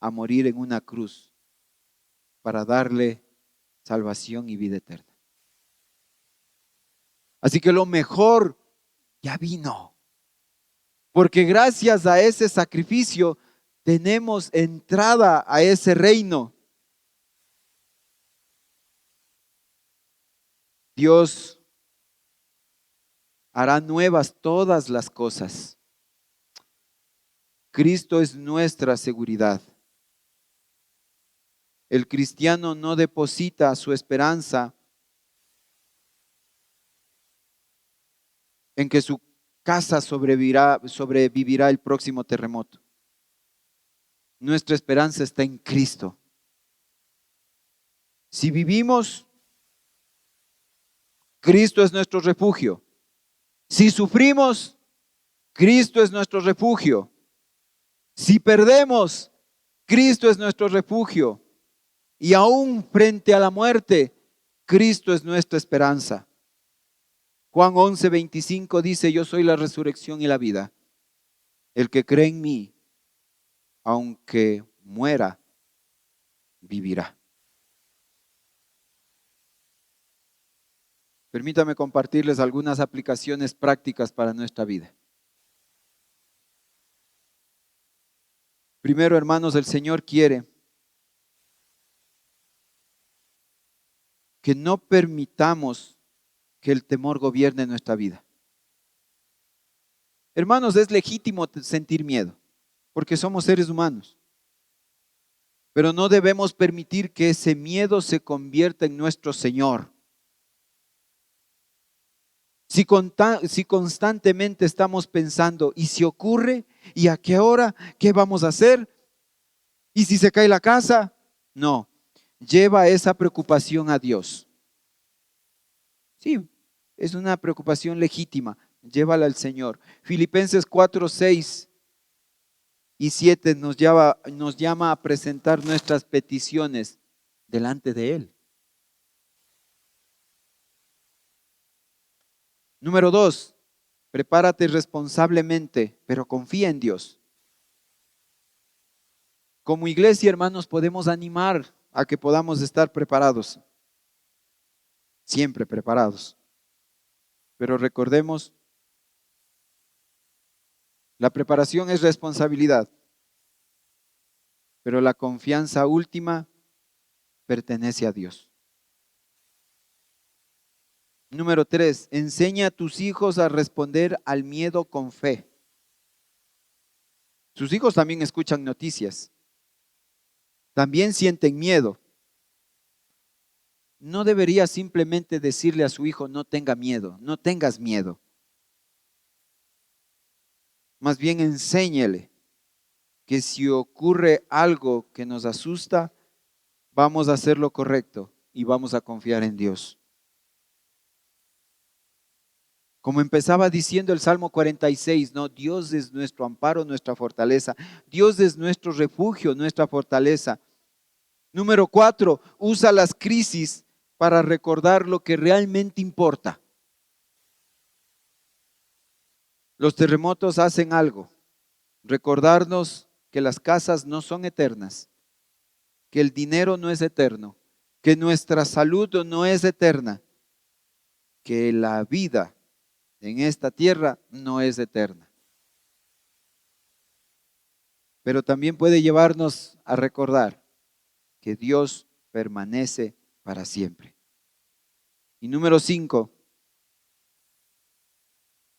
a morir en una cruz para darle salvación y vida eterna. Así que lo mejor ya vino. Porque gracias a ese sacrificio tenemos entrada a ese reino. Dios hará nuevas todas las cosas. Cristo es nuestra seguridad. El cristiano no deposita su esperanza en que su casa sobrevivirá el próximo terremoto. Nuestra esperanza está en Cristo. Si vivimos, Cristo es nuestro refugio. Si sufrimos, Cristo es nuestro refugio. Si perdemos, Cristo es nuestro refugio. Y aún frente a la muerte, Cristo es nuestra esperanza. Juan 11:25 dice, yo soy la resurrección y la vida. El que cree en mí, aunque muera, vivirá. Permítame compartirles algunas aplicaciones prácticas para nuestra vida. Primero, hermanos, el Señor quiere que no permitamos que el temor gobierne nuestra vida. Hermanos, es legítimo sentir miedo, porque somos seres humanos. Pero no debemos permitir que ese miedo se convierta en nuestro Señor. Si constantemente estamos pensando, ¿y si ocurre? ¿Y a qué hora? ¿Qué vamos a hacer? ¿Y si se cae la casa? No, lleva esa preocupación a Dios. Sí, es una preocupación legítima, llévala al Señor. Filipenses 4:6 y 7 nos llama a presentar nuestras peticiones delante de Él. Número 2, prepárate responsablemente, pero confía en Dios. Como iglesia, hermanos, podemos animar a que podamos estar preparados, siempre preparados. Pero recordemos, la preparación es responsabilidad, pero la confianza última pertenece a Dios. Número 3, enseña a tus hijos a responder al miedo con fe. Sus hijos también escuchan noticias, también sienten miedo. No debería simplemente decirle a su hijo, no tenga miedo, no tengas miedo. Más bien enséñele que si ocurre algo que nos asusta, vamos a hacer lo correcto y vamos a confiar en Dios. Como empezaba diciendo el Salmo 46, ¿no? Dios es nuestro amparo, nuestra fortaleza. Dios es nuestro refugio, nuestra fortaleza. Número 4, usa las crisis para recordar lo que realmente importa. Los terremotos hacen algo, recordarnos que las casas no son eternas, que el dinero no es eterno, que nuestra salud no es eterna, que la vida en esta tierra no es eterna. Pero también puede llevarnos a recordar que Dios permanece para siempre. Y número 5,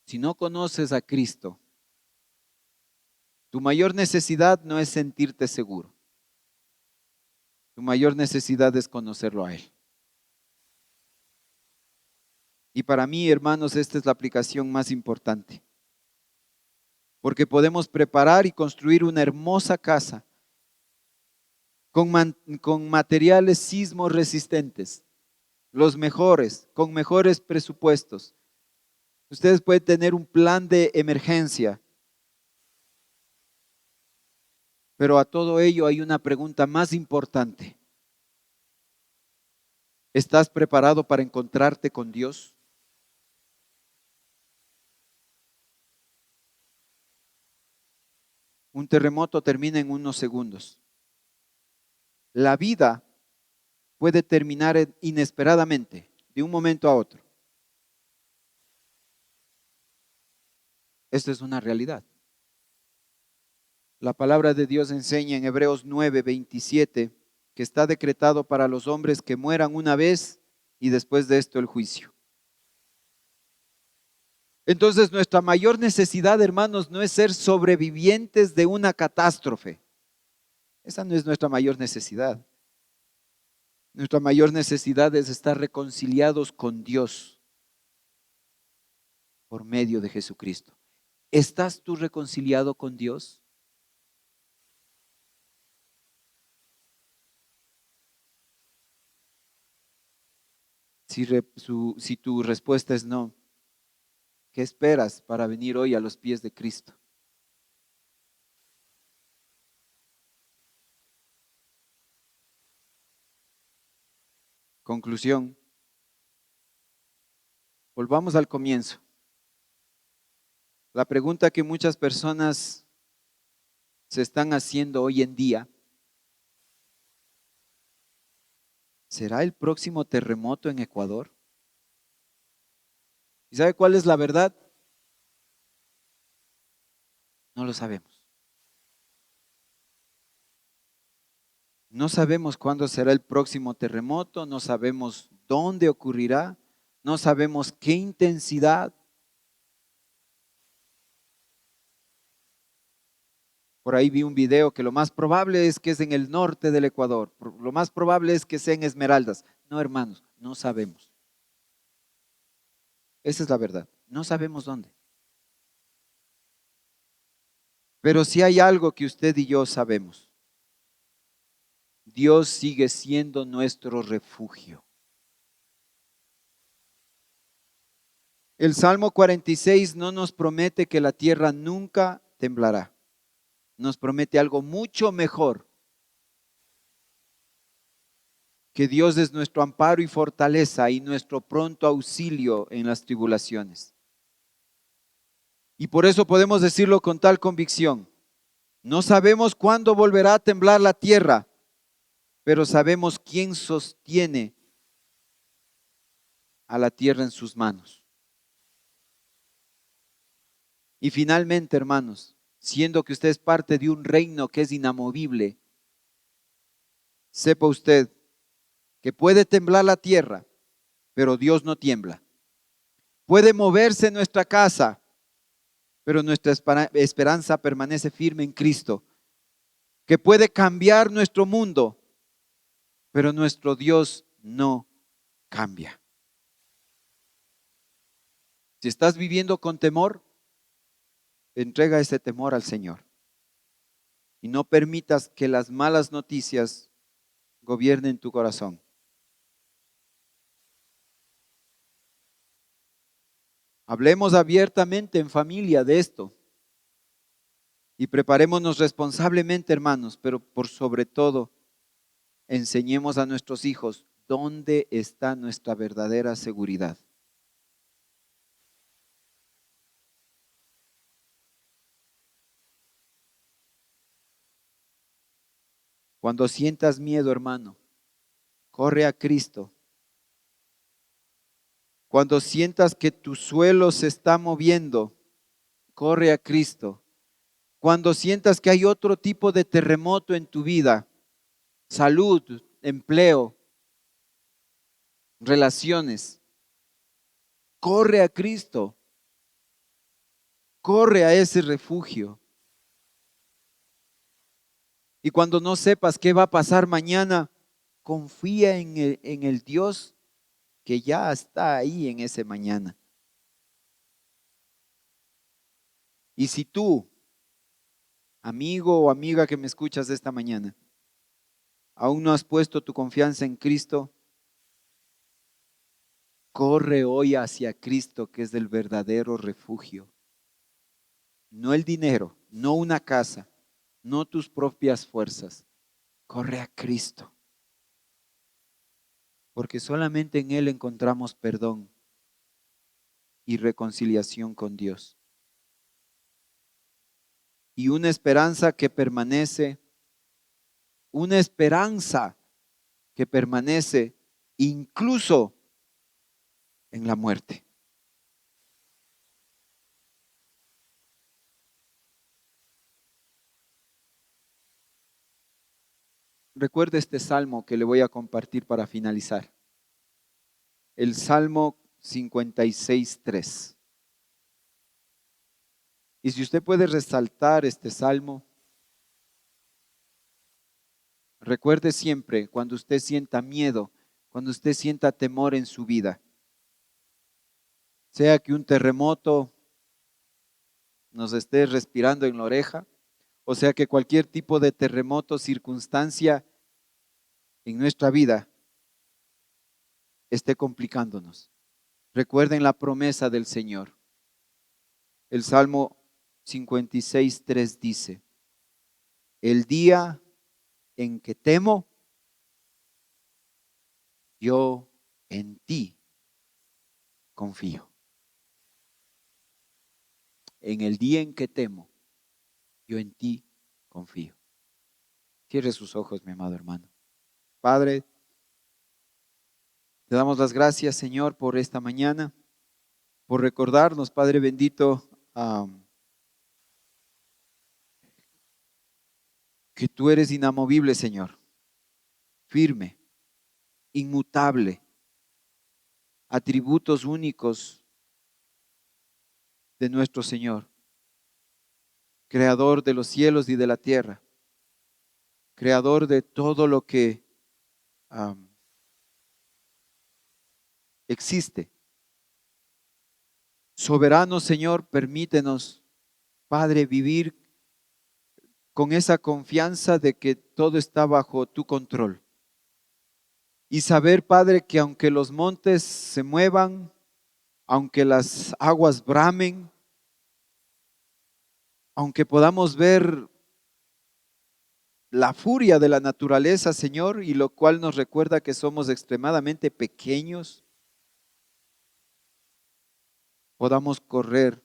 si no conoces a Cristo, tu mayor necesidad no es sentirte seguro. Tu mayor necesidad es conocerlo a Él. Y para mí, hermanos, esta es la aplicación más importante. Porque podemos preparar y construir una hermosa casa con materiales sismo resistentes, los mejores, con mejores presupuestos. Ustedes pueden tener un plan de emergencia, pero a todo ello hay una pregunta más importante. ¿Estás preparado para encontrarte con Dios? Un terremoto termina en unos segundos. La vida puede terminar inesperadamente, de un momento a otro. Esta es una realidad. La palabra de Dios enseña en Hebreos 9:27 que está decretado para los hombres que mueran una vez y después de esto el juicio. Entonces nuestra mayor necesidad, hermanos, no es ser sobrevivientes de una catástrofe. Esa no es nuestra mayor necesidad. Nuestra mayor necesidad es estar reconciliados con Dios por medio de Jesucristo. ¿Estás tú reconciliado con Dios? Si tu respuesta es no, ¿qué esperas para venir hoy a los pies de Cristo? Conclusión, Volvamos al comienzo. La pregunta que muchas personas se están haciendo hoy en día: ¿será el próximo terremoto en Ecuador? ¿Y sabe cuál es la verdad? No lo sabemos. No sabemos cuándo será el próximo terremoto, no sabemos dónde ocurrirá, no sabemos qué intensidad. Por ahí vi un video que lo más probable es que es en el norte del Ecuador, lo más probable es que sea en Esmeraldas. No, hermanos, no sabemos. Esa es la verdad. No sabemos dónde. Pero si hay algo que usted y yo sabemos: Dios sigue siendo nuestro refugio. El Salmo 46 no nos promete que la tierra nunca temblará. Nos promete algo mucho mejor: que Dios es nuestro amparo y fortaleza y nuestro pronto auxilio en las tribulaciones. Y por eso podemos decirlo con tal convicción: no sabemos cuándo volverá a temblar la tierra, pero sabemos quién sostiene a la tierra en sus manos. Y finalmente, hermanos, siendo que usted es parte de un reino que es inamovible, sepa usted que puede temblar la tierra, pero Dios no tiembla. Puede moverse nuestra casa, pero nuestra esperanza permanece firme en Cristo. Que puede cambiar nuestro mundo, pero nuestro Dios no cambia. Si estás viviendo con temor, entrega ese temor al Señor y no permitas que las malas noticias gobiernen tu corazón. Hablemos abiertamente en familia de esto y preparémonos responsablemente, hermanos, pero por sobre todo enseñemos a nuestros hijos dónde está nuestra verdadera seguridad. Cuando sientas miedo, hermano, corre a Cristo. Cuando sientas que tu suelo se está moviendo, corre a Cristo. Cuando sientas que hay otro tipo de terremoto en tu vida, salud, empleo, relaciones, corre a Cristo. Corre a ese refugio. Y cuando no sepas qué va a pasar mañana, confía en el Dios que ya está ahí en ese mañana. Y si tú, amigo o amiga que me escuchas esta mañana, aún no has puesto tu confianza en Cristo, corre hoy hacia Cristo, que es el verdadero refugio. No el dinero, no una casa, no tus propias fuerzas. Corre a Cristo, porque solamente en Él encontramos perdón y reconciliación con Dios. Y una esperanza que permanece, una esperanza que permanece incluso en la muerte. Recuerde este salmo que le voy a compartir para finalizar. El Salmo 56:3. Y si usted puede resaltar este salmo, recuerde siempre cuando usted sienta miedo, cuando usted sienta temor en su vida, sea que un terremoto nos esté respirando en la oreja, o sea que cualquier tipo de terremoto, circunstancia en nuestra vida esté complicándonos. Recuerden la promesa del Señor. El Salmo 56:3 dice: el día en que temo, yo en ti confío. En el día en que temo, yo en ti confío. Cierre sus ojos, mi amado hermano. Padre, te damos las gracias, Señor, por esta mañana, por recordarnos, Padre bendito, que tú eres inamovible, Señor, firme, inmutable, atributos únicos de nuestro Señor, creador de los cielos y de la tierra, creador de todo lo que existe. Soberano, Señor, permítenos, Padre, vivir con esa confianza de que todo está bajo tu control. Y saber, Padre, que aunque los montes se muevan, aunque las aguas bramen, aunque podamos ver la furia de la naturaleza, Señor, y lo cual nos recuerda que somos extremadamente pequeños, podamos correr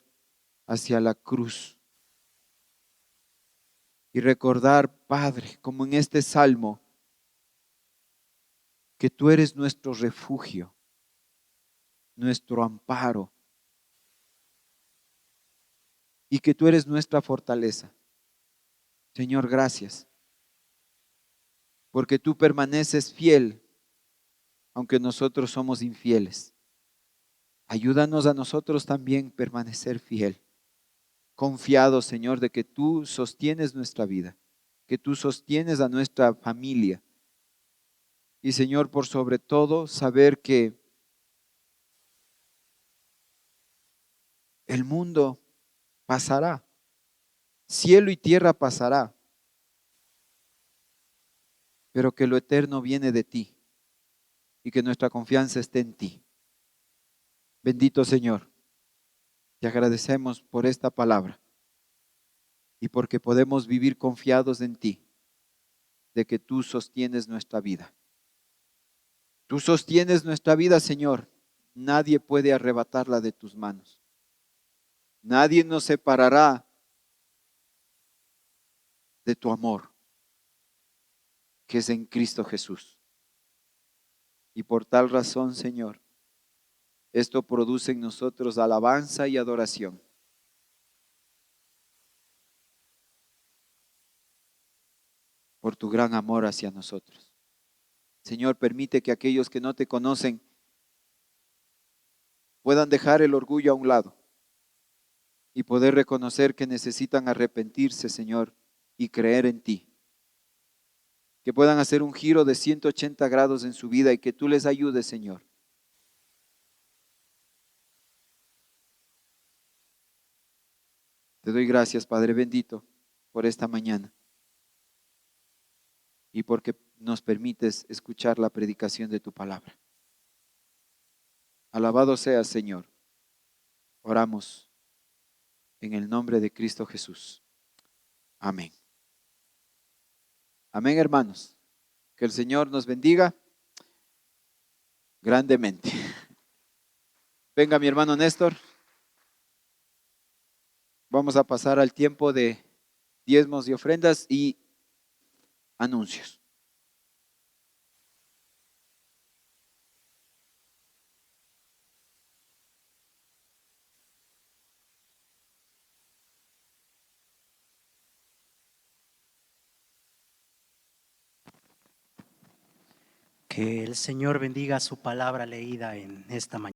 hacia la cruz y recordar, Padre, como en este salmo, que tú eres nuestro refugio, nuestro amparo, y que tú eres nuestra fortaleza. Señor, gracias, porque tú permaneces fiel, aunque nosotros somos infieles. Ayúdanos a nosotros también permanecer fiel, confiados, Señor, de que tú sostienes nuestra vida, que tú sostienes a nuestra familia. Y Señor, por sobre todo, saber que el mundo pasará, cielo y tierra pasará, pero que lo eterno viene de ti y que nuestra confianza esté en ti. Bendito Señor, te agradecemos por esta palabra y porque podemos vivir confiados en ti, de que tú sostienes nuestra vida. Tú sostienes nuestra vida, Señor. Nadie puede arrebatarla de tus manos. Nadie nos separará de tu amor, que es en Cristo Jesús. Y por tal razón, Señor, esto produce en nosotros alabanza y adoración. Por tu gran amor hacia nosotros. Señor, permite que aquellos que no te conocen puedan dejar el orgullo a un lado y poder reconocer que necesitan arrepentirse, Señor, y creer en ti. Que puedan hacer un giro de 180 grados en su vida y que tú les ayudes, Señor. Te doy gracias, Padre bendito, por esta mañana y porque nos permites escuchar la predicación de tu palabra. Alabado seas, Señor. Oramos en el nombre de Cristo Jesús. Amén. Amén, hermanos. Que el Señor nos bendiga grandemente. Venga, mi hermano Néstor. Vamos a pasar al tiempo de diezmos y ofrendas y anuncios. Que el Señor bendiga su palabra leída en esta mañana.